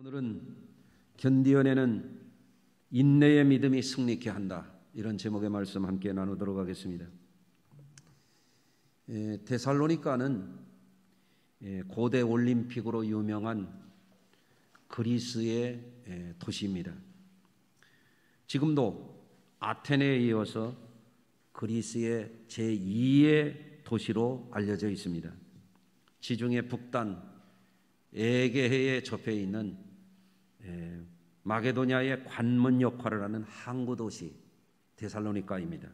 오늘은 견디어내는 인내의 믿음이 승리케 한다, 이런 제목의 말씀 함께 나누도록 하겠습니다. 데살로니가는 고대 올림픽으로 유명한 그리스의 도시입니다. 지금도 아테네에 이어서 그리스의 제2의 도시로 알려져 있습니다. 지중해 북단 에게해에 접해 있는 마게도냐의 관문 역할을 하는 항구 도시 데살로니가입니다.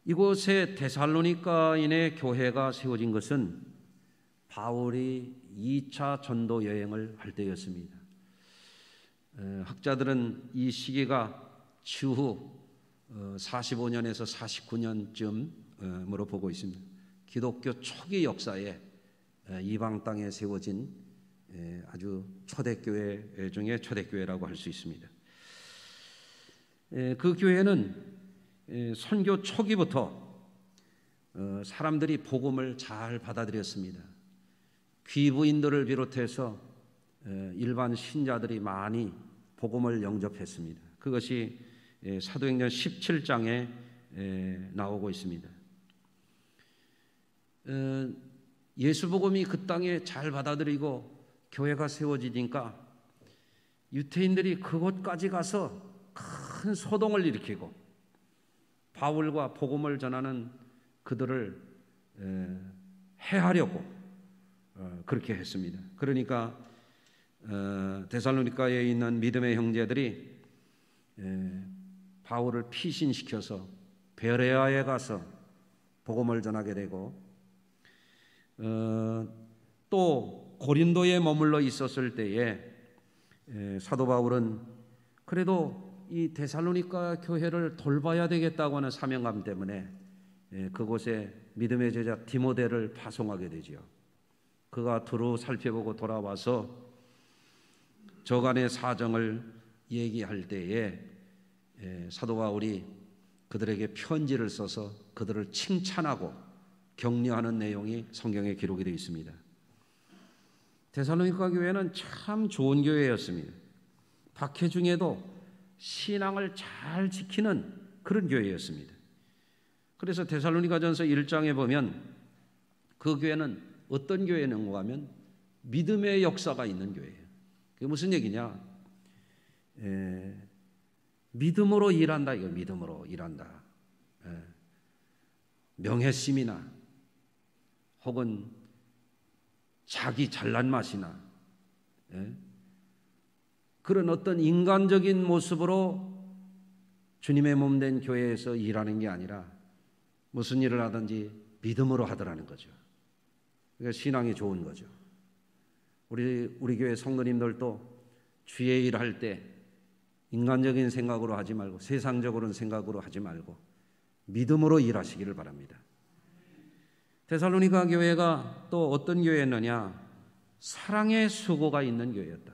이곳에 데살로니가인의 교회가 세워진 것은 바울이 2차 전도 여행을 할 때였습니다. 학자들은 이 시기가 추후 45년에서 49년쯤으로 보고 있습니다. 기독교 초기 역사에 이방 땅에 세워진 아주 초대교회 중에 초대교회라고 할 수 있습니다. 그 교회는 선교 초기부터 사람들이 복음을 잘 받아들였습니다. 귀부인들을 비롯해서 일반 신자들이 많이 복음을 영접했습니다. 그것이 사도행전 17장에 나오고 있습니다. 예수 복음이 그 땅에 잘 받아들이고 교회가 세워지니까 유태인들이 그곳까지 가서 큰 소동을 일으키고 바울과 복음을 전하는 그들을 해하려고 그렇게 했습니다. 그러니까 데살로니가에 있는 믿음의 형제들이 바울을 피신시켜서 베레아에 가서 복음을 전하게 되고 또 고린도에 머물러 있었을 때에 사도 바울은 그래도 이 데살로니가 교회를 돌봐야 되겠다고 하는 사명감 때문에 그곳에 믿음의 제자 디모데를 파송하게 되지요. 그가 두루 살펴보고 돌아와서 저간의 사정을 얘기할 때에 사도 바울이 그들에게 편지를 써서 그들을 칭찬하고 격려하는 내용이 성경에 기록이 되어 있습니다. 데살로니가 교회는 참 좋은 교회였습니다. 박해 중에도 신앙을 잘 지키는 그런 교회였습니다. 그래서 데살로니가전서 1장에 보면 그 교회는 어떤 교회인가 하면 믿음의 역사가 있는 교회예요. 그게 무슨 얘기냐? 믿음으로 일한다, 이거 믿음으로 일한다. 명예심이나 혹은 자기 잘난 맛이나 그런 어떤 인간적인 모습으로 주님의 몸된 교회에서 일하는 게 아니라 무슨 일을 하든지 믿음으로 하더라는 거죠. 그러니까 신앙이 좋은 거죠. 우리 교회 성도님들도 주의 일을 할 때 인간적인 생각으로 하지 말고 세상적으로는 생각으로 하지 말고 믿음으로 일하시기를 바랍니다. 데살로니가 교회가 또 어떤 교회였느냐? 사랑의 수고가 있는 교회였다.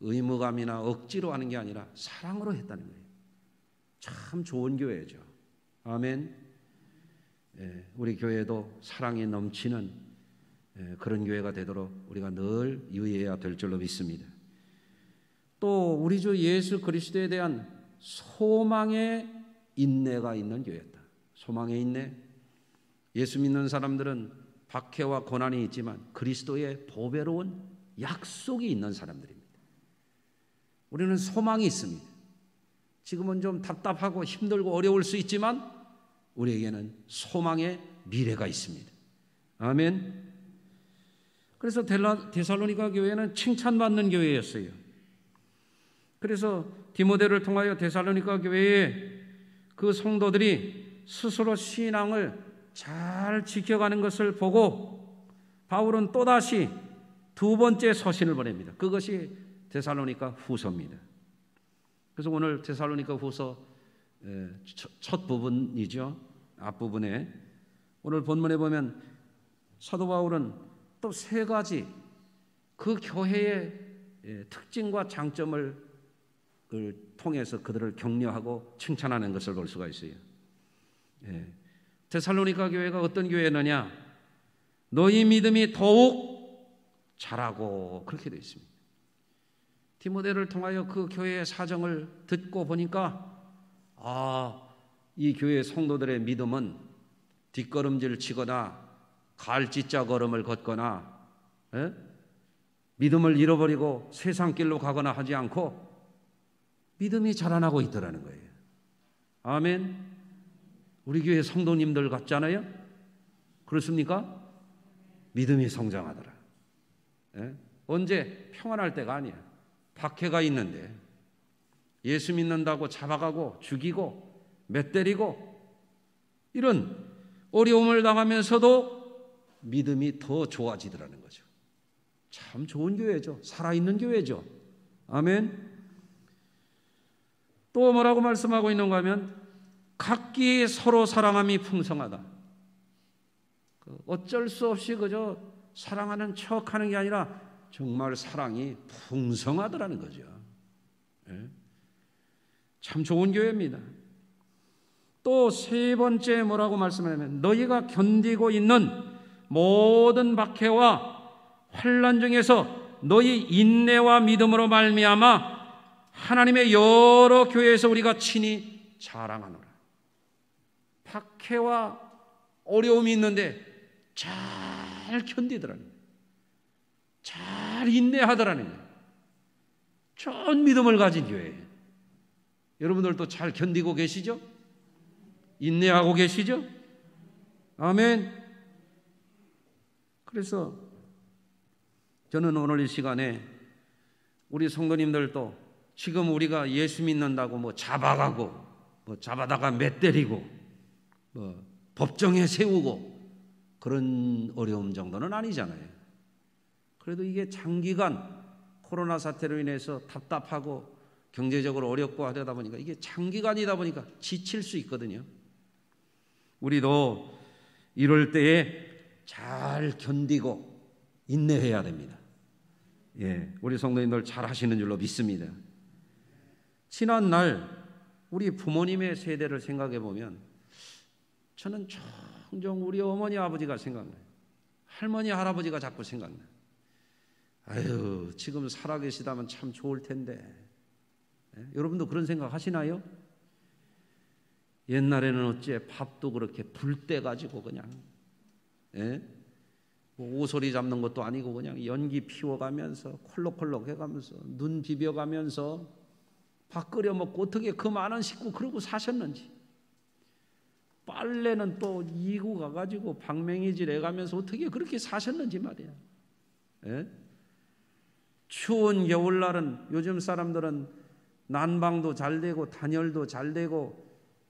의무감이나 억지로 하는 게 아니라 사랑으로 했다는 거예요. 참 좋은 교회죠. 아멘. 우리 교회도 사랑이 넘치는 그런 교회가 되도록 우리가 늘 유의해야 될 줄로 믿습니다. 또 우리 주 예수 그리스도에 대한 소망의 인내가 있는 교회였다. 소망의 인내. 예수 믿는 사람들은 박해와 고난이 있지만 그리스도의 보배로운 약속이 있는 사람들입니다. 우리는 소망이 있습니다. 지금은 좀 답답하고 힘들고 어려울 수 있지만 우리에게는 소망의 미래가 있습니다. 아멘. 그래서 데살로니가 교회는 칭찬받는 교회였어요. 그래서 디모데를 통하여 데살로니가 교회에 그 성도들이 스스로 신앙을 잘 지켜가는 것을 보고 바울은 또다시 두 번째 서신을 보냅니다. 그것이 데살로니가 후서입니다. 그래서 오늘 데살로니가 후서 첫 부분이죠. 앞부분에 오늘 본문에 보면 사도 바울은 또 세 가지 그 교회의 특징과 장점을 통해서 그들을 격려하고 칭찬하는 것을 볼 수가 있어요. 데살로니가 교회가 어떤 교회느냐? 너희 믿음이 더욱 잘하고 그렇게 되어 있습니다. 디모데를 통하여 그 교회의 사정을 듣고 보니까 이 교회 성도들의 믿음은 뒷걸음질 치거나 갈짓자 걸음을 걷거나 믿음을 잃어버리고 세상 길로 가거나 하지 않고 믿음이 자라나고 있더라는 거예요. 아멘. 우리 교회 성도님들 같잖아요. 그렇습니까? 믿음이 성장하더라. 언제? 평안할 때가 아니야. 박해가 있는데 예수 믿는다고 잡아가고 죽이고 맷때리고 이런 어려움을 당하면서도 믿음이 더 좋아지더라는 거죠. 참 좋은 교회죠. 살아있는 교회죠. 아멘. 또 뭐라고 말씀하고 있는가 하면 각기 서로 사랑함이 풍성하다. 어쩔 수 없이 그저 사랑하는 척하는 게 아니라 정말 사랑이 풍성하더라는 거죠. 참 좋은 교회입니다. 또 세 번째 뭐라고 말씀하냐면 너희가 견디고 있는 모든 박해와 환난 중에서 너희 인내와 믿음으로 말미암아 하나님의 여러 교회에서 우리가 친히 자랑하노라. 박해와 어려움이 있는데 잘 견디더라는 거예요. 잘 인내하더라는 거예요. 좋은 믿음을 가진 교회예요. 여러분들도 잘 견디고 계시죠? 인내하고 계시죠? 아멘. 그래서 저는 오늘 이 시간에 우리 성도님들도 지금 우리가 예수 믿는다고 뭐 잡아가고 뭐 잡아다가 맷때리고 뭐 법정에 세우고 그런 어려움 정도는 아니잖아요. 그래도 이게 장기간 코로나 사태로 인해서 답답하고 경제적으로 어렵고 하다 보니까 이게 장기간이다 보니까 지칠 수 있거든요. 우리도 이럴 때에 잘 견디고 인내해야 됩니다. 우리 성도님들 잘 하시는 줄로 믿습니다. 지난 날 우리 부모님의 세대를 생각해 보면 저는 종종 우리 어머니 아버지가 생각나요. 할머니 할아버지가 자꾸 생각나요. 아유, 지금 살아계시다면 참 좋을 텐데. 여러분도 그런 생각 하시나요? 옛날에는 어째 밥도 그렇게 불 때 가지고 그냥 뭐 오소리 잡는 것도 아니고 그냥 연기 피워가면서 콜록콜록 해가면서 눈 비벼가면서 밥 끓여 먹고 어떻게 그 많은 식구 그러고 사셨는지, 빨래는 또 이고 가가지고 방맹이질 해가면서 어떻게 그렇게 사셨는지 말이야. 추운 겨울날은 요즘 사람들은 난방도 잘 되고 단열도 잘 되고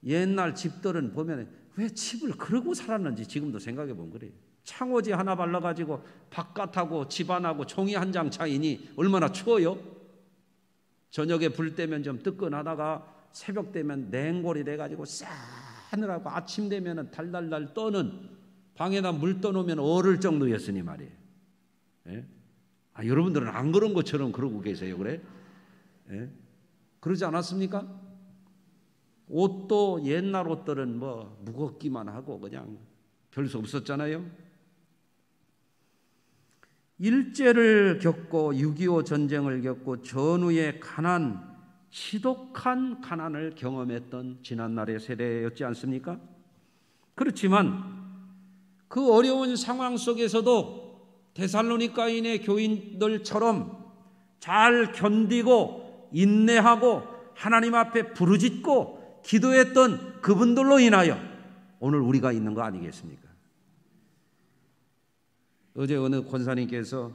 옛날 집들은 보면 왜 집을 그러고 살았는지 지금도 생각해 보면 그래요. 창호지 하나 발라가지고 바깥하고 집안하고 종이 한 장 차이니 얼마나 추워요? 저녁에 불 때면 좀 뜨끈하다가 새벽 되면 냉골이 돼가지고 싸느라고 아침 되면 달달달 떠는 방에다 물 떠놓으면 얼을 정도였으니 말이에요. 여러분들은 안 그런 것처럼 그러고 계세요, 그래? 그러지 않았습니까? 옷도 옛날 옷들은 뭐 무겁기만 하고 그냥 별 수 없었잖아요. 일제를 겪고 6.25 전쟁을 겪고 전후의 가난, 지독한 가난을 경험했던 지난날의 세대였지 않습니까? 그렇지만 그 어려운 상황 속에서도 데살로니가인의 교인들처럼 잘 견디고 인내하고 하나님 앞에 부르짖고 기도했던 그분들로 인하여 오늘 우리가 있는 거 아니겠습니까? 어제 어느 권사님께서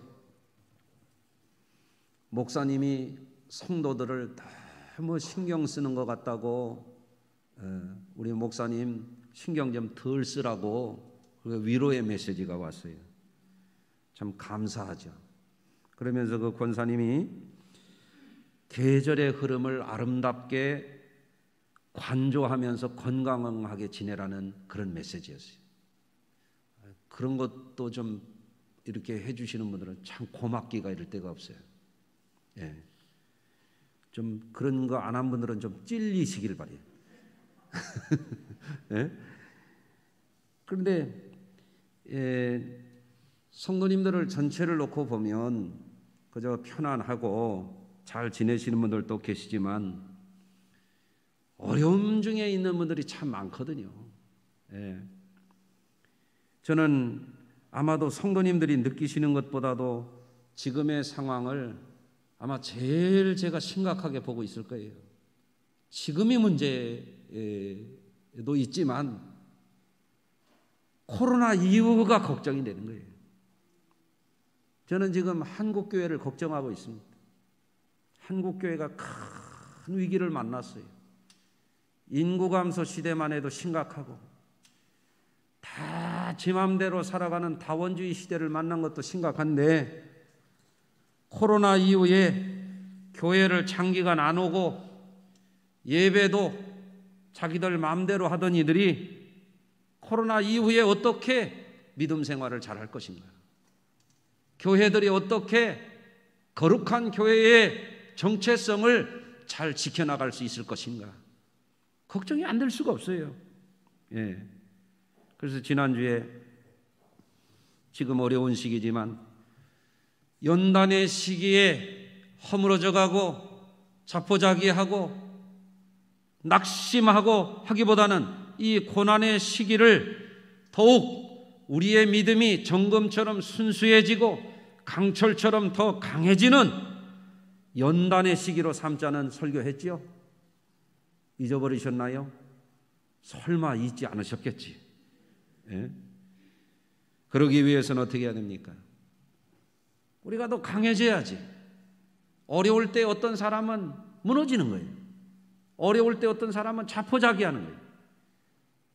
목사님이 성도들을 너무 신경 쓰는 것 같다고, 우리 목사님 신경 좀 덜 쓰라고 위로의 메시지가 왔어요. 참 감사하죠. 그러면서 그 권사님이 계절의 흐름을 아름답게 관조하면서 건강하게 지내라는 그런 메시지였어요. 그런 것도 좀 이렇게 해주시는 분들은 참 고맙기가 이를 데가 없어요. 좀 그런 거 안 한 분들은 좀 찔리시길 바래요. 그런데 성도님들을 전체를 놓고 보면 그저 편안하고 잘 지내시는 분들도 계시지만 어려움 중에 있는 분들이 참 많거든요. 예. 저는 아마도 성도님들이 느끼시는 것보다도 지금의 상황을 아마 제일 제가 심각하게 보고 있을 거예요. 지금의 문제도 있지만 코로나 이후가 걱정이 되는 거예요. 저는 지금 한국교회를 걱정하고 있습니다. 한국교회가 큰 위기를 만났어요. 인구 감소 시대만 해도 심각하고 다 지 맘대로 살아가는 다원주의 시대를 만난 것도 심각한데 코로나 이후에 교회를 장기간 안 오고 예배도 자기들 마음대로 하던 이들이 코로나 이후에 어떻게 믿음 생활을 잘할 것인가? 교회들이 어떻게 거룩한 교회의 정체성을 잘 지켜나갈 수 있을 것인가? 걱정이 안 될 수가 없어요. 예. 그래서 지난주에 지금 어려운 시기지만 연단의 시기에 허물어져 가고 자포자기하고 낙심하고 하기보다는 이 고난의 시기를 더욱 우리의 믿음이 정금처럼 순수해지고 강철처럼 더 강해지는 연단의 시기로 삼자는 설교했지요. 잊어버리셨나요? 설마 잊지 않으셨겠지. 예? 그러기 위해서는 어떻게 해야 됩니까? 우리가 더 강해져야지. 어려울 때 어떤 사람은 무너지는 거예요. 어려울 때 어떤 사람은 자포자기하는 거예요.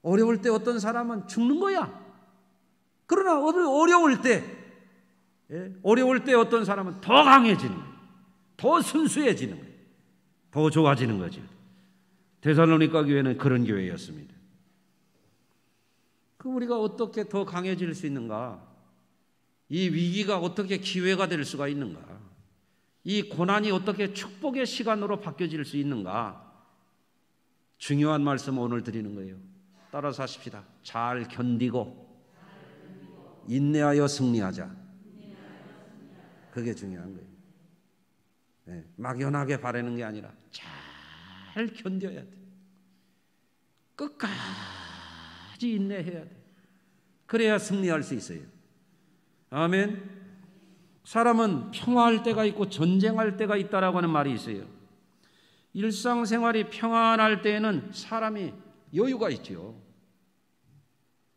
어려울 때 어떤 사람은 죽는 거야. 그러나 어려울 때 어떤 사람은 더 강해지는 거예요. 더 순수해지는 거예요. 더 좋아지는 거죠. 데살로니가 교회는 그런 교회였습니다. 우리가 어떻게 더 강해질 수 있는가? 이 위기가 어떻게 기회가 될 수가 있는가? 이 고난이 어떻게 축복의 시간으로 바뀌어질 수 있는가? 중요한 말씀 오늘 드리는 거예요. 따라서 하십시다. 잘 견디고 인내하여 승리하자. 그게 중요한 거예요. 네, 막연하게 바라는 게 아니라 잘 견뎌야 돼. 끝까지 인내해야 돼. 그래야 승리할 수 있어요. 아멘. 사람은 평화할 때가 있고 전쟁할 때가 있다라고 하는 말이 있어요. 일상생활이 평안할 때에는 사람이 여유가 있죠.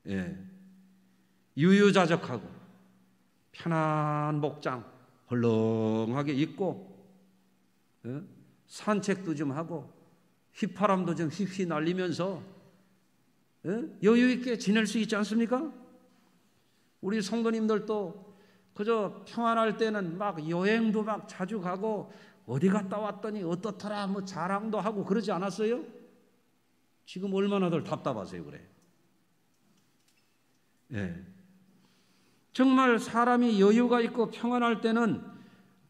예. 유유자적하고 편한 목장 헐렁하게 입고 산책도 좀 하고 휘파람도 좀 휘휘 날리면서 여유 있게 지낼 수 있지 않습니까? 우리 성도님들도 그저 평안할 때는 막 여행도 막 자주 가고 어디 갔다 왔더니 어떻더라 뭐 자랑도 하고 그러지 않았어요? 지금 얼마나들 답답하세요 그래. 예. 정말 사람이 여유가 있고 평안할 때는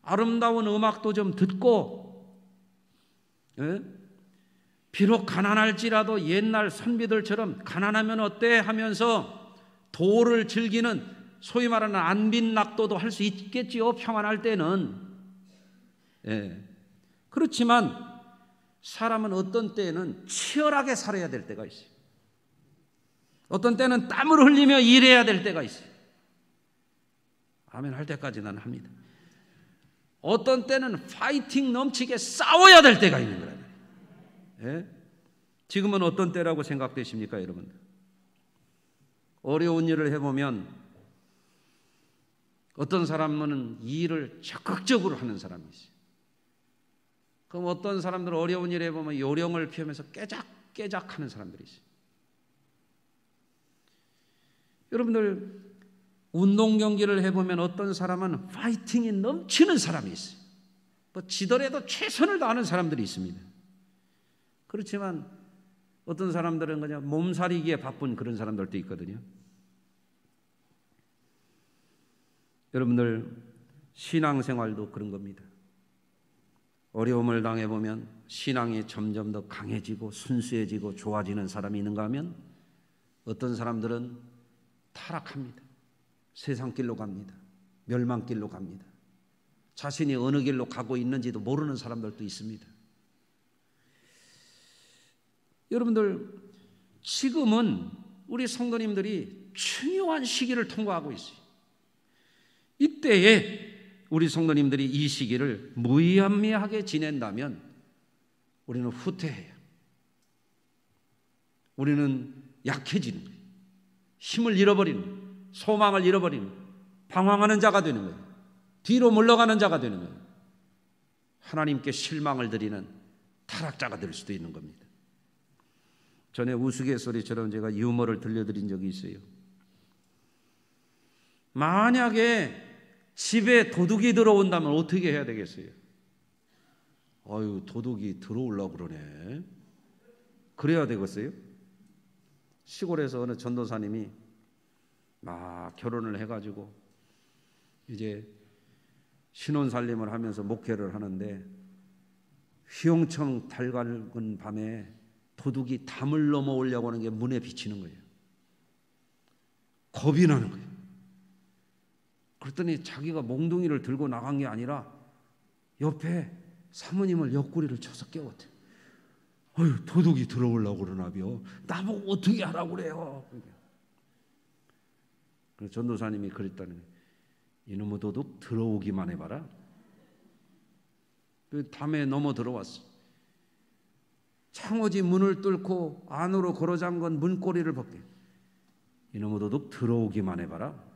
아름다운 음악도 좀 듣고 비록 가난할지라도 옛날 선비들처럼 가난하면 어때 하면서 도를 즐기는 소위 말하는 안빈낙도도 할 수 있겠지요. 평안할 때는. 예. 그렇지만 사람은 어떤 때에는 치열하게 살아야 될 때가 있어요. 어떤 때는 땀을 흘리며 일해야 될 때가 있어요. 아멘 할 때까지는 합니다. 어떤 때는 파이팅 넘치게 싸워야 될 때가 있는 거예요. 예? 지금은 어떤 때라고 생각되십니까, 여러분? 어려운 일을 해보면 어떤 사람은 이 일을 적극적으로 하는 사람이 있어요. 그럼 어떤 사람들은 어려운 일을 해보면 요령을 피우면서 깨작깨작 하는 사람들이 있어요. 여러분들 운동 경기를 해보면 어떤 사람은 파이팅이 넘치는 사람이 있어요. 뭐 지더라도 최선을 다하는 사람들이 있습니다. 그렇지만 어떤 사람들은 그냥 몸살이기에 바쁜 그런 사람들도 있거든요. 여러분들 신앙생활도 그런 겁니다. 어려움을 당해보면 신앙이 점점 더 강해지고 순수해지고 좋아지는 사람이 있는가 하면 어떤 사람들은 타락합니다. 세상 길로 갑니다. 멸망길로 갑니다. 자신이 어느 길로 가고 있는지도 모르는 사람들도 있습니다. 여러분들, 지금은 우리 성도님들이 중요한 시기를 통과하고 있어요. 이때에 우리 성도님들이 이 시기를 무의미하게 지낸다면 우리는 후퇴해요. 우리는 약해지는 거예요. 힘을 잃어버리는 거예요. 소망을 잃어버리는 거예요. 방황하는 자가 되는 거예요. 뒤로 물러가는 자가 되는 거예요. 하나님께 실망을 드리는 타락자가 될 수도 있는 겁니다. 전에 우스갯소리처럼 제가 유머를 들려드린 적이 있어요. 만약에 집에 도둑이 들어온다면 어떻게 해야 되겠어요? 아유, 도둑이 들어오려고 그러네. 그래야 되겠어요? 시골에서 어느 전도사님이 막 결혼을 해가지고 이제 신혼살림을 하면서 목회를 하는데 휘영청 달밝은 밤에 도둑이 담을 넘어오려고 하는 게 문에 비치는 거예요. 겁이 나는 거예요. 그랬더니 자기가 몽둥이를 들고 나간 게 아니라 옆에 사모님을 옆구리를 쳐서 깨웠대요. 어휴, 도둑이 들어오려고 그러나벼. 나보고 어떻게 하라고 그래요. 그래서 전도사님이 그랬다는 거예요. 이놈의 도둑 들어오기만 해봐라. 그 담에 넘어 들어왔어. 창호지 문을 뚫고 안으로 걸어 잠근 문고리를 벗게. 이놈의 도둑 들어오기만 해봐라.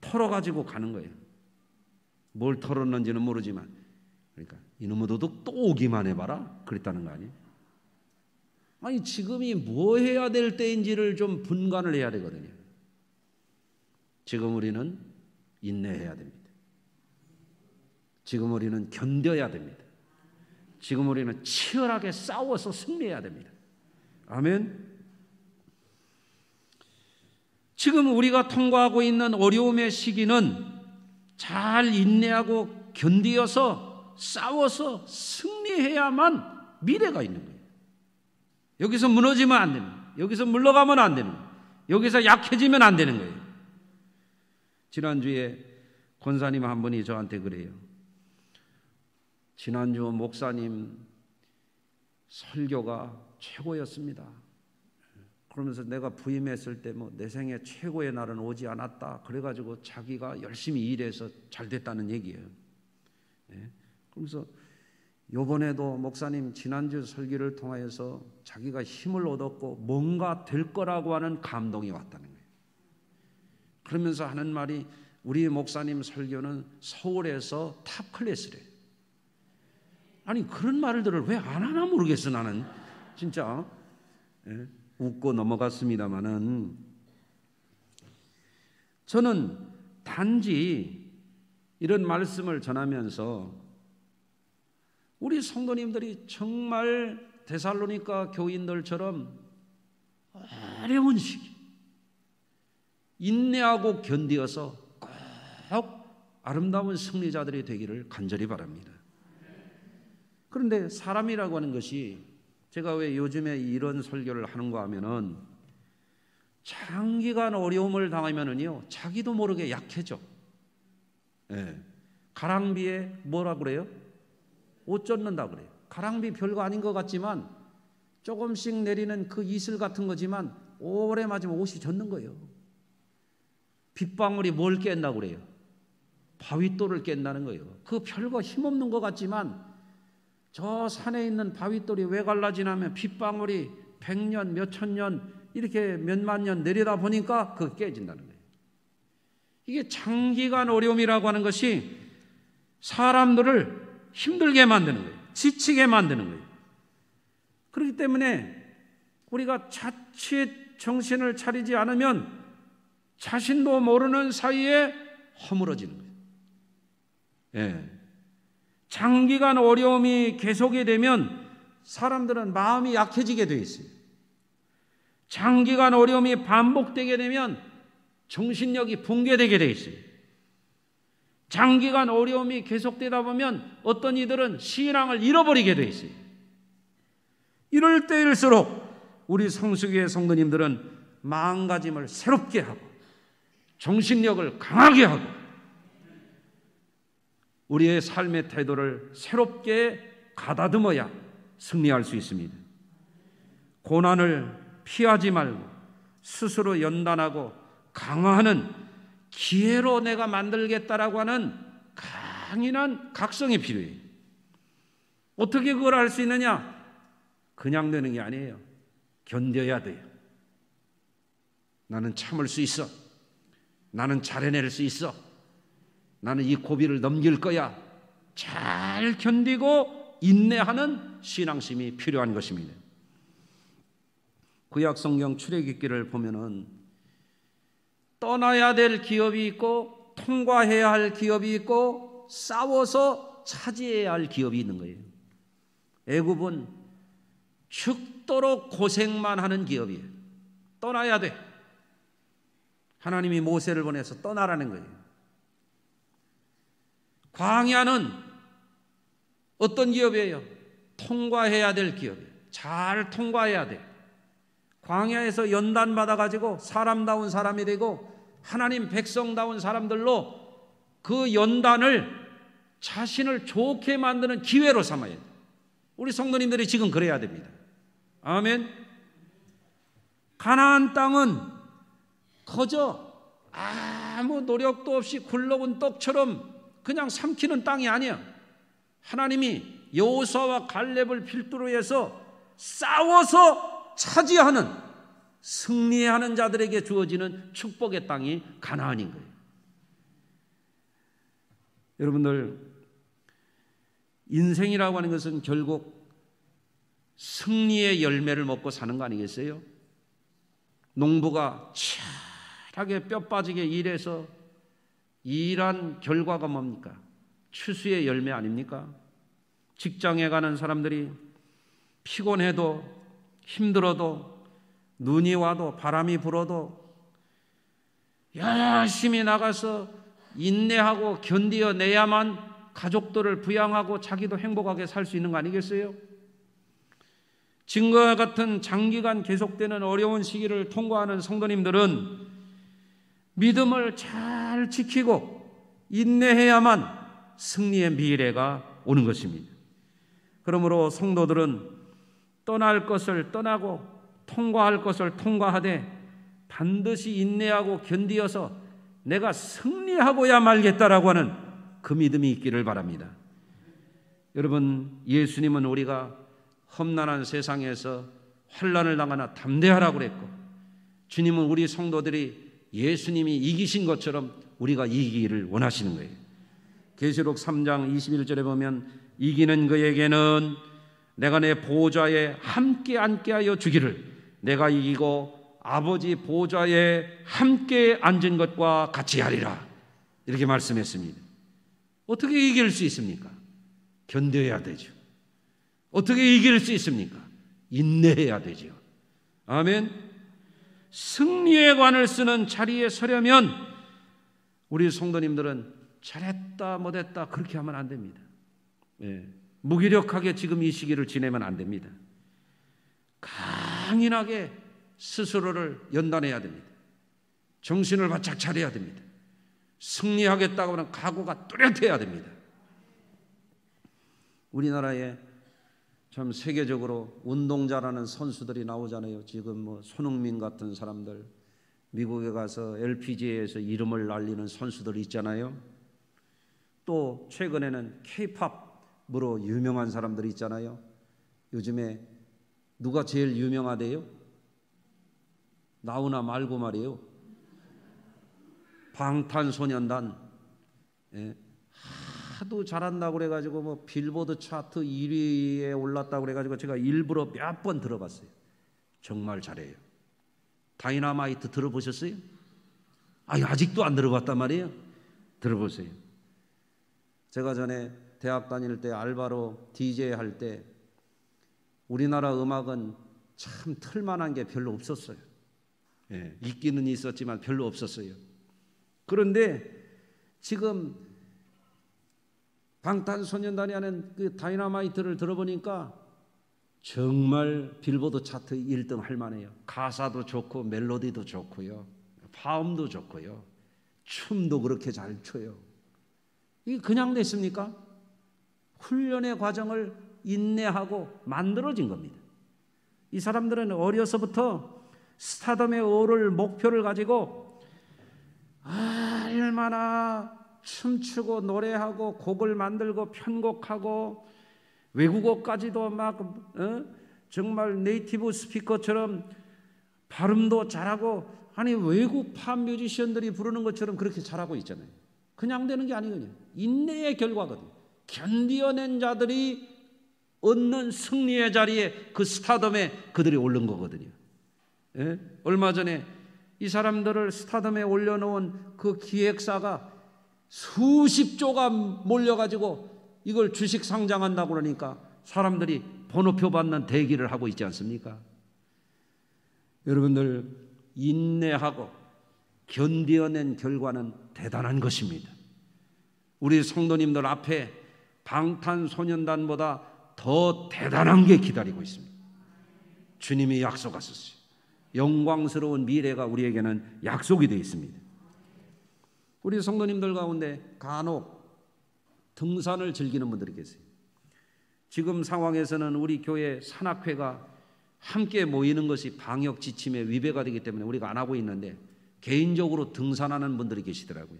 털어가지고 가는 거예요. 뭘 털었는지는 모르지만, 그러니까 이놈의 도둑 또 오기만 해봐라 그랬다는 거 아니에요? 아니, 지금이 뭐 해야 될 때인지를 좀 분간을 해야 되거든요. 지금 우리는 인내해야 됩니다. 지금 우리는 견뎌야 됩니다. 지금 우리는 치열하게 싸워서 승리해야 됩니다. 아멘. 지금 우리가 통과하고 있는 어려움의 시기는 잘 인내하고 견디어서 싸워서 승리해야만 미래가 있는 거예요. 여기서 무너지면 안 되는 거예요. 여기서 물러가면 안 되는 거예요. 여기서 약해지면 안 되는 거예요. 지난주에 권사님 한 분이 저한테 그래요. 지난주 목사님 설교가 최고였습니다. 그러면서 내가 부임했을 때 뭐 내 생애 최고의 날은 오지 않았다. 그래가지고 자기가 열심히 일해서 잘 됐다는 얘기예요. 네. 그러면서 요번에도 목사님 지난주 설교를 통하여서 자기가 힘을 얻었고 뭔가 될 거라고 하는 감동이 왔다는 거예요. 그러면서 하는 말이 우리 목사님 설교는 서울에서 탑 클래스래. 아니, 그런 말들을 왜 안 하나 모르겠어. 나는 진짜 웃고 넘어갔습니다마는, 저는 단지 이런 말씀을 전하면서 우리 성도님들이 정말 데살로니가 교인들처럼 어려운 시기 인내하고 견디어서 꼭 아름다운 승리자들이 되기를 간절히 바랍니다. 그런데 사람이라고 하는 것이, 제가 왜 요즘에 이런 설교를 하는가 하면은, 장기간 어려움을 당하면은요 자기도 모르게 약해져. 예. 가랑비에 뭐라 그래요? 옷 젖는다 그래요. 가랑비 별거 아닌 것 같지만 조금씩 내리는 그 이슬 같은 거지만 오래 맞으면 옷이 젖는 거예요. 빗방울이 뭘 깬다고 그래요? 바윗돌을 깬다는 거예요. 그 별거 힘없는 것 같지만 저 산에 있는 바윗돌이 왜 갈라지냐면 빗방울이 100년, 몇천 년, 이렇게 몇만 년 내리다 보니까 그게 깨진다는 거예요. 이게 장기간 어려움이라고 하는 것이 사람들을 힘들게 만드는 거예요. 지치게 만드는 거예요. 그렇기 때문에 우리가 자칫 정신을 차리지 않으면 자신도 모르는 사이에 허물어지는 거예요. 예. 장기간 어려움이 계속이 되면 사람들은 마음이 약해지게 되어 있어요. 장기간 어려움이 반복되게 되면 정신력이 붕괴되게 되어 있어요. 장기간 어려움이 계속되다 보면 어떤 이들은 신앙을 잃어버리게 되어 있어요. 이럴 때일수록 우리 성수교회 성도님들은 마음가짐을 새롭게 하고 정신력을 강하게 하고 우리의 삶의 태도를 새롭게 가다듬어야 승리할 수 있습니다. 고난을 피하지 말고 스스로 연단하고 강화하는 기회로 내가 만들겠다라고 하는 강인한 각성이 필요해요. 어떻게 그걸 할 수 있느냐? 그냥 되는 게 아니에요. 견뎌야 돼요. 나는 참을 수 있어. 나는 잘해낼 수 있어. 나는 이 고비를 넘길 거야. 잘 견디고 인내하는 신앙심이 필요한 것입니다. 구약 성경 출애굽기를 보면은 떠나야 될 기업이 있고 통과해야 할 기업이 있고 싸워서 차지해야 할 기업이 있는 거예요. 애굽은 죽도록 고생만 하는 기업이에요. 떠나야 돼. 하나님이 모세를 보내서 떠나라는 거예요. 광야는 어떤 기업이에요? 통과해야 될 기업이에요. 잘 통과해야 돼. 광야에서 연단 받아가지고 사람다운 사람이 되고 하나님 백성다운 사람들로 그 연단을 자신을 좋게 만드는 기회로 삼아야 돼요. 우리 성도님들이 지금 그래야 됩니다. 아멘. 가나안 땅은 거저 아무 노력도 없이 굴러온 떡처럼 그냥 삼키는 땅이 아니야. 하나님이 여호수아와 갈렙을 필두로 해서 싸워서 차지하는, 승리하는 자들에게 주어지는 축복의 땅이 가나안인 거예요. 여러분들, 인생이라고 하는 것은 결국 승리의 열매를 먹고 사는 거 아니겠어요? 농부가 치열하게 뼈 빠지게 일해서 일한 결과가 뭡니까? 추수의 열매 아닙니까? 직장에 가는 사람들이 피곤해도 힘들어도 눈이 와도 바람이 불어도 열심히 나가서 인내하고 견디어내야만 가족들을 부양하고 자기도 행복하게 살 수 있는 거 아니겠어요? 지금과 같은 장기간 계속되는 어려운 시기를 통과하는 성도님들은 믿음을 잘 지키고 인내해야만 승리의 미래가 오는 것입니다. 그러므로 성도들은 떠날 것을 떠나고 통과할 것을 통과하되 반드시 인내하고 견디어서 내가 승리하고야 말겠다라고 하는 그 믿음이 있기를 바랍니다. 여러분, 예수님은 우리가 험난한 세상에서 환난을 당하나 담대하라고 그랬고, 주님은 우리 성도들이 예수님이 이기신 것처럼 우리가 이기기를 원하시는 거예요. 계시록 3장 21절에 보면 이기는 그에게는 내가 내 보좌에 함께 앉게 하여 주기를, 내가 이기고 아버지 보좌에 함께 앉은 것과 같이 하리라, 이렇게 말씀했습니다. 어떻게 이길 수 있습니까? 견뎌야 되죠. 어떻게 이길 수 있습니까? 인내해야 되죠. 아멘. 승리의 관을 쓰는 자리에 서려면 우리 성도님들은 잘했다 못했다 그렇게 하면 안 됩니다. 무기력하게 지금 이 시기를 지내면 안 됩니다. 강인하게 스스로를 연단해야 됩니다. 정신을 바짝 차려야 됩니다. 승리하겠다고 하는 각오가 뚜렷해야 됩니다. 우리나라에 참 세계적으로 운동자라는 선수들이 나오잖아요. 지금 뭐 손흥민 같은 사람들, 미국에 가서 LPGA에서 이름을 날리는 선수들이 있잖아요. 또 최근에는 K-팝으로 유명한 사람들이 있잖아요. 요즘에 누가 제일 유명하대요? 나오나 말고 말이에요. 방탄소년단. 하도 잘한다고 그래가지고 뭐 빌보드 차트 1위에 올랐다고 그래가지고 제가 일부러 몇 번 들어봤어요. 정말 잘해요. 다이너마이트 들어보셨어요? 아직도 안 들어봤단 말이에요. 들어보세요. 제가 전에 대학 다닐 때 알바로 DJ 할 때 우리나라 음악은 참 틀만한 게 별로 없었어요. 있기는 있었지만 별로 없었어요. 그런데 지금 방탄소년단이 하는 그 다이너마이트를 들어보니까 정말 빌보드 차트 1등 할 만해요. 가사도 좋고 멜로디도 좋고요. 파음도 좋고요. 춤도 그렇게 잘 춰요. 이게 그냥 됐습니까? 훈련의 과정을 인내하고 만들어진 겁니다. 이 사람들은 어려서부터 스타덤에 오를 목표를 가지고 얼마나 춤추고 노래하고 곡을 만들고 편곡하고 외국어까지도 막 정말 네이티브 스피커처럼 발음도 잘하고, 아니 외국 팝 뮤지션들이 부르는 것처럼 그렇게 잘하고 있잖아요. 그냥 되는 게 아니거든요. 인내의 결과거든요. 견디어낸 자들이 얻는 승리의 자리에, 그 스타덤에 그들이 오른 거거든요. 예? 얼마 전에 이 사람들을 스타덤에 올려놓은 그 기획사가 수십조가 몰려가지고 이걸 주식 상장한다고 그러니까 사람들이 번호표 받는 대기를 하고 있지 않습니까? 여러분들, 인내하고 견디어낸 결과는 대단한 것입니다. 우리 성도님들 앞에 방탄소년단보다 더 대단한 게 기다리고 있습니다. 주님이 약속하셨어요. 영광스러운 미래가 우리에게는 약속이 되어 있습니다. 우리 성도님들 가운데 간혹 등산을 즐기는 분들이 계세요. 지금 상황에서는 우리 교회 산악회가 함께 모이는 것이 방역 지침에 위배가 되기 때문에 우리가 안 하고 있는데, 개인적으로 등산하는 분들이 계시더라고요.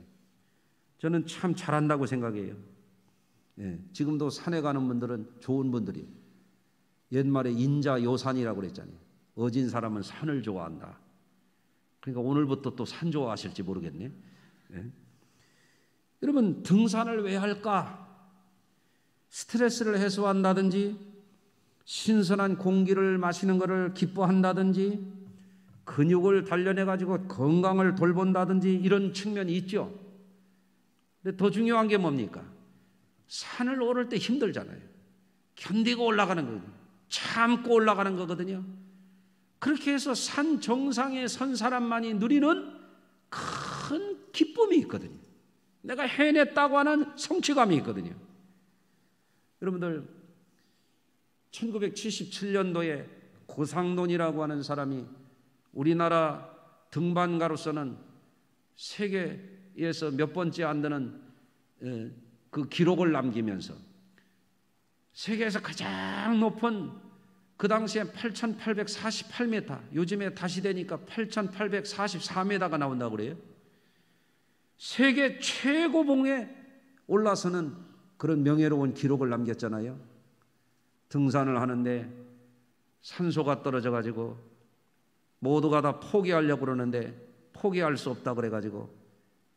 저는 참 잘한다고 생각해요. 예, 지금도 산에 가는 분들은 좋은 분들이에요. 옛말에 인자요산이라고 그랬잖아요. 어진 사람은 산을 좋아한다. 그러니까 오늘부터 또 산 좋아하실지 모르겠네. 예. 여러분, 등산을 왜 할까? 스트레스를 해소한다든지, 신선한 공기를 마시는 것을 기뻐한다든지, 근육을 단련해 가지고 건강을 돌본다든지, 이런 측면이 있죠. 근데 더 중요한 게 뭡니까? 산을 오를 때 힘들잖아요. 견디고 올라가는 거거든요. 참고 올라가는 거거든요. 그렇게 해서 산 정상에 선 사람만이 누리는 큰 기쁨이 있거든요. 내가 해냈다고 하는 성취감이 있거든요. 여러분들, 1977년도에 고상돈이라고 하는 사람이 우리나라 등반가로서는 세계에서 몇 번째 안 되는 그 기록을 남기면서 세계에서 가장 높은, 그 당시에 8,848m, 요즘에 다시 되니까 8,844m가 나온다고 그래요. 세계 최고봉에 올라서는 그런 명예로운 기록을 남겼잖아요. 등산을 하는데 산소가 떨어져 가지고 모두가 다 포기하려고 그러는데 포기할 수 없다 그래 가지고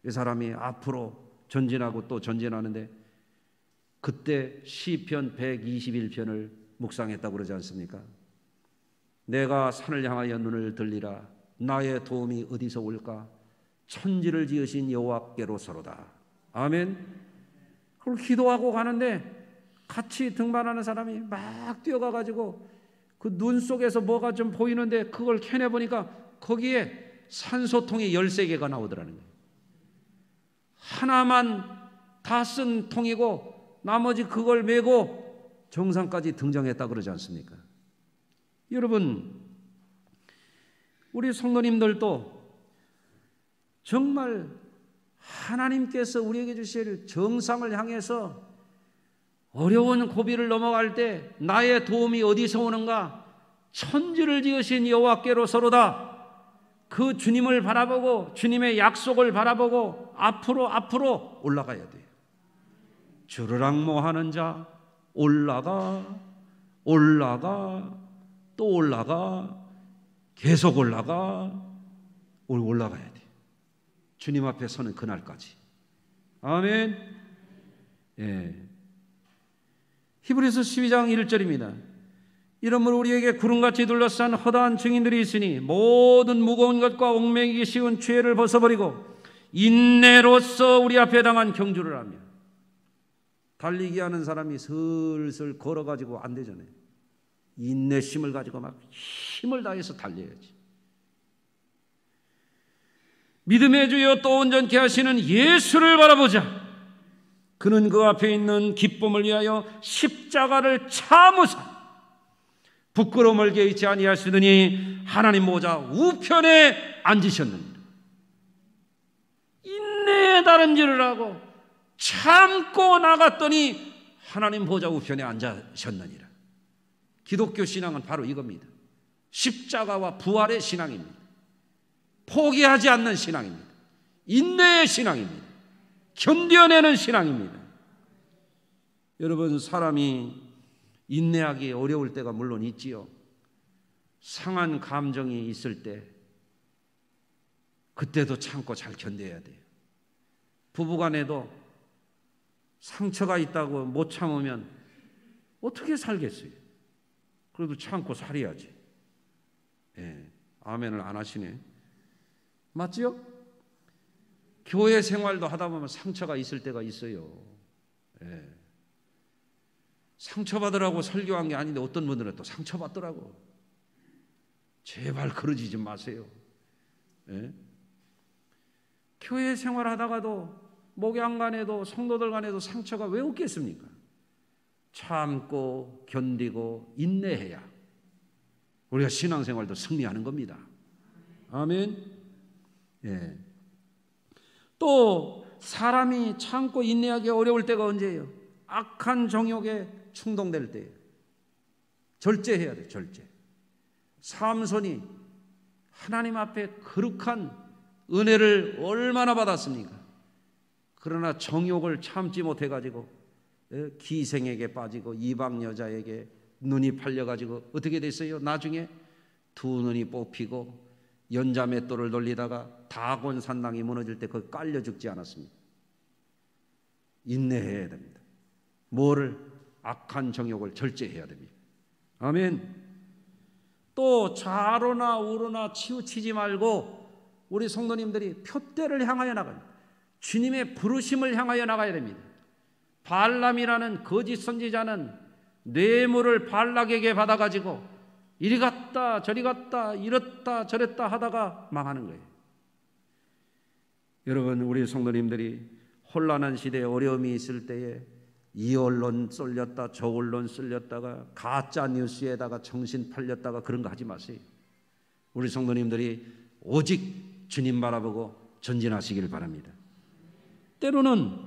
이 사람이 앞으로 전진하고 또 전진하는데, 그때 시편 121편을 묵상했다고 그러지 않습니까? 내가 산을 향하여 눈을 들리라. 나의 도움이 어디서 올까? 천지를 지으신 여호와께로서로다. 아멘. 그걸 기도하고 가는데 같이 등반하는 사람이 막 뛰어가가지고 그 눈 속에서 뭐가 좀 보이는데 그걸 캐내보니까 거기에 산소통이 13개가 나오더라는 거예요. 하나만 다 쓴 통이고 나머지 그걸 메고 정상까지 등장했다 그러지 않습니까? 여러분, 우리 성도님들도 정말 하나님께서 우리에게 주실 정상을 향해서 어려운 고비를 넘어갈 때 나의 도움이 어디서 오는가? 천지를 지으신 여호와께로서로다. 그 주님을 바라보고 주님의 약속을 바라보고 앞으로 올라가야 돼요. 주르락모하는 자 올라가 또 올라가, 계속 올라가야 돼. 주님 앞에 서는 그날까지. 아멘. 예. 히브리서 12장 1절입니다. 이러므로 우리에게 구름같이 둘러싼 허다한 증인들이 있으니 모든 무거운 것과 얽매이기 쉬운 죄를 벗어버리고 인내로써 우리 앞에 당한 경주를 하며. 달리기 하는 사람이 슬슬 걸어가지고 안 되잖아요. 인내심을 가지고 막 힘을 다해서 달려야지. 믿음의 주여 또 온전케 하시는 예수를 바라보자. 그는 그 앞에 있는 기쁨을 위하여 십자가를 참으사 부끄러움을 개의치 아니하시더니 하나님 보좌 우편에 앉으셨느니라. 깨달은지를 하고 참고 나갔더니 하나님 보좌 우편에 앉으셨느니라. 기독교 신앙은 바로 이겁니다. 십자가와 부활의 신앙입니다. 포기하지 않는 신앙입니다. 인내의 신앙입니다. 견뎌내는 신앙입니다. 여러분, 사람이 인내하기 어려울 때가 물론 있지요. 상한 감정이 있을 때 그때도 참고 잘 견뎌야 돼요. 부부간에도 상처가 있다고 못 참으면 어떻게 살겠어요? 그래도 참고 살아야지. 아멘을 안 하시네. 맞지요? 교회 생활도 하다 보면 상처가 있을 때가 있어요. 상처받으라고 설교한 게 아닌데 어떤 분들은 또 상처받더라고. 제발 그러지 좀 마세요. 교회 생활하다가도 목양 간에도 성도들 간에도 상처가 왜 없겠습니까? 참고 견디고 인내해야 우리가 신앙생활도 승리하는 겁니다. 아멘. 또 사람이 참고 인내하기 어려울 때가 언제예요? 악한 정욕에 충동될 때예요. 절제해야 돼요. 절제. 삼손이 하나님 앞에 거룩한 은혜를 얼마나 받았습니까? 그러나 정욕을 참지 못해가지고 기생에게 빠지고 이방 여자에게 눈이 팔려가지고 어떻게 됐어요? 나중에 두 눈이 뽑히고 연자맷돌을 돌리다가 다곤 산당이 무너질 때 거기 깔려 죽지 않았습니다. 인내해야 됩니다. 뭐를? 악한 정욕을 절제해야 됩니다. 아멘. 또 좌로나 우로나 치우치지 말고 우리 성도님들이 표대를 향하여 나가요. 주님의 부르심을 향하여 나가야 됩니다. 발람이라는 거짓 선지자는 뇌물을 발락에게 받아가지고 이리 갔다 저리 갔다 이랬다 저랬다 하다가 망하는 거예요. 여러분, 우리 성도님들이 혼란한 시대에 어려움이 있을 때에 이 언론 쏠렸다 저 언론 쏠렸다가 가짜 뉴스에다가 정신 팔렸다가 그런 거 하지 마세요. 우리 성도님들이 오직 주님 바라보고 전진하시길 바랍니다. 때로는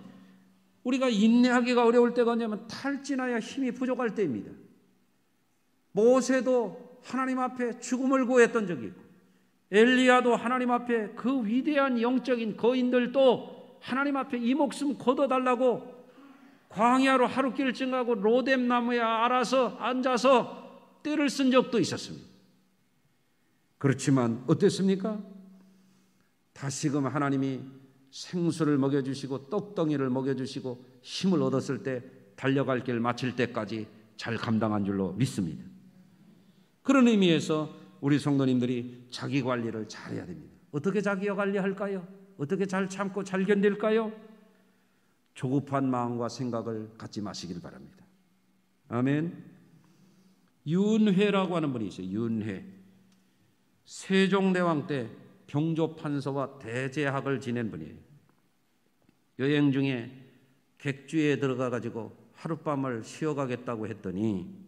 우리가 인내하기가 어려울 때가 언제냐면 탈진하여 힘이 부족할 때입니다. 모세도 하나님 앞에 죽음을 구했던 적이 있고 엘리야도 하나님 앞에 그 위대한 영적인 거인들도 하나님 앞에 이 목숨 걷어달라고 광야로 하루길 증하고 로뎀 나무에 알아서 앉아서 떼를 쓴 적도 있었습니다. 그렇지만 어땠습니까? 다시금 하나님이 생수를 먹여주시고 떡덩이를 먹여주시고 힘을 얻었을 때 달려갈 길 마칠 때까지 잘 감당한 줄로 믿습니다. 그런 의미에서 우리 성도님들이 자기 관리를 잘해야 됩니다. 어떻게 자기 관리할까요? 어떻게 잘 참고 잘 견딜까요? 조급한 마음과 생각을 갖지 마시길 바랍니다. 아멘. 윤회라고 하는 분이 있어요. 윤회. 세종대왕 때 병조판서와 대제학을 지낸 분이에요. 여행 중에 객주에 들어가 가지고 하룻밤을 쉬어가겠다고 했더니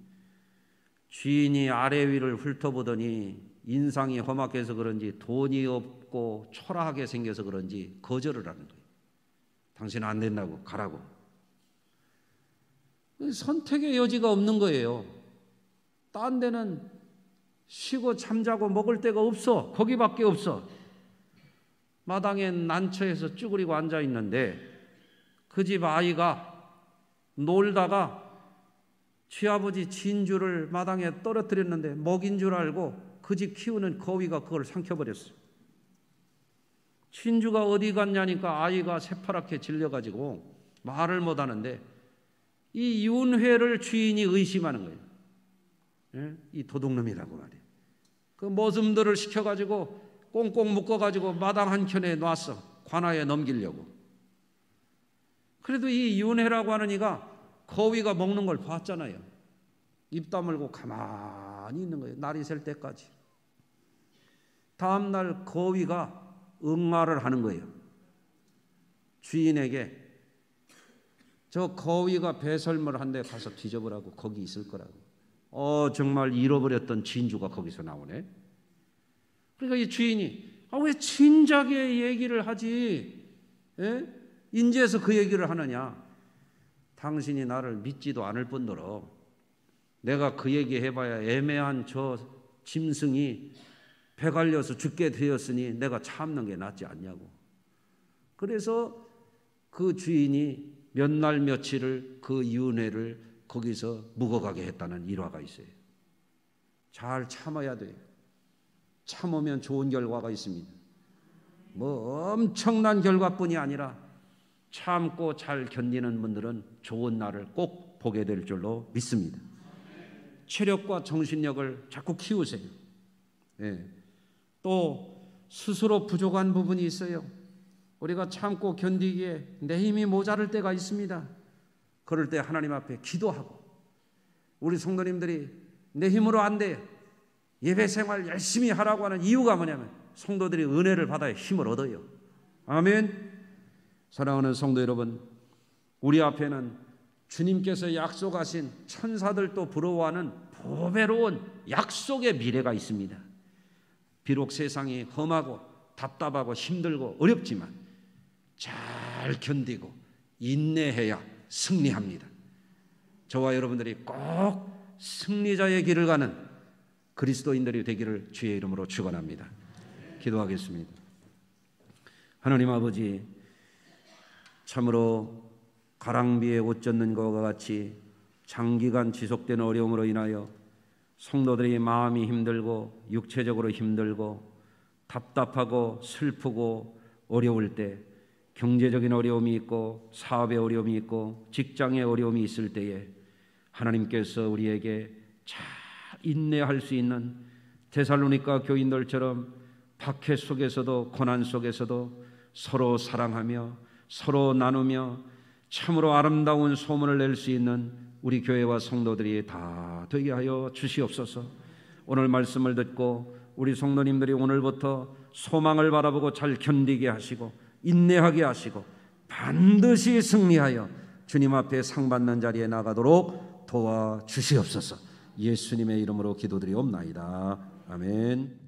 주인이 아래 위를 훑어보더니 인상이 험악해서 그런지 돈이 없고 초라하게 생겨서 그런지 거절을 하는 거예요. 당신 안 된다고 가라고. 선택의 여지가 없는 거예요. 딴 데는 쉬고 잠자고 먹을 데가 없어. 거기밖에 없어. 마당에 난처해서 쭈그리고 앉아 있는데 그 집 아이가 놀다가 쥐아버지 진주를 마당에 떨어뜨렸는데 먹인 줄 알고 그 집 키우는 거위가 그걸 삼켜버렸어요. 진주가 어디 갔냐니까 아이가 새파랗게 질려가지고 말을 못하는데 이 윤회를 주인이 의심하는 거예요. 이 도둑놈이라고 말이에요. 그 머슴들을 시켜가지고 꽁꽁 묶어가지고 마당 한켠에 놨어. 관아에 넘기려고. 그래도 이 윤회라고 하는 이가 거위가 먹는 걸 봤잖아요. 입 다물고 가만히 있는 거예요. 날이 셀 때까지. 다음날 거위가 응아를 하는 거예요. 주인에게 저 거위가 배설물 한 대 가서 뒤져보라고 거기 있을 거라고. 정말 잃어버렸던 진주가 거기서 나오네. 그러니까 이 주인이 왜 진작에 얘기를 하지? 인지해서 그 얘기를 하느냐? 당신이 나를 믿지도 않을 뿐더러 내가 그 얘기 해봐야 애매한 저 짐승이 배 갈려서 죽게 되었으니 내가 참는 게 낫지 않냐고. 그래서 그 주인이 몇 날 며칠을 그 이은혜를 거기서 묵어가게 했다는 일화가 있어요. 잘 참아야 돼요. 참으면 좋은 결과가 있습니다. 뭐 엄청난 결과뿐이 아니라 참고 잘 견디는 분들은 좋은 날을 꼭 보게 될 줄로 믿습니다. 체력과 정신력을 자꾸 키우세요. 또 스스로 부족한 부분이 있어요. 우리가 참고 견디기에 내 힘이 모자랄 때가 있습니다. 그럴 때 하나님 앞에 기도하고, 우리 성도님들이 내 힘으로 안 돼요. 예배 생활 열심히 하라고 하는 이유가 뭐냐면 성도들이 은혜를 받아야 힘을 얻어요. 아멘. 사랑하는 성도 여러분, 우리 앞에는 주님께서 약속하신 천사들도 부러워하는 보배로운 약속의 미래가 있습니다. 비록 세상이 험하고 답답하고 힘들고 어렵지만 잘 견디고 인내해야 승리합니다. 저와 여러분들이 꼭 승리자의 길을 가는 그리스도인들이 되기를 주의 이름으로 축원합니다. 기도하겠습니다. 하나님 아버지, 참으로 가랑비에 옷 젖는 것과 같이 장기간 지속되는 어려움으로 인하여 성도들이 마음이 힘들고 육체적으로 힘들고 답답하고 슬프고 어려울 때, 경제적인 어려움이 있고 사업의 어려움이 있고 직장의 어려움이 있을 때에 하나님께서 우리에게 잘 인내할 수 있는 데살로니가 교인들처럼 박해 속에서도 고난 속에서도 서로 사랑하며 서로 나누며 참으로 아름다운 소문을 낼 수 있는 우리 교회와 성도들이 다 되게 하여 주시옵소서. 오늘 말씀을 듣고 우리 성도님들이 오늘부터 소망을 바라보고 잘 견디게 하시고 인내하게 하시고 반드시 승리하여 주님 앞에 상 받는 자리에 나가도록 도와주시옵소서. 예수님의 이름으로 기도드리옵나이다. 아멘.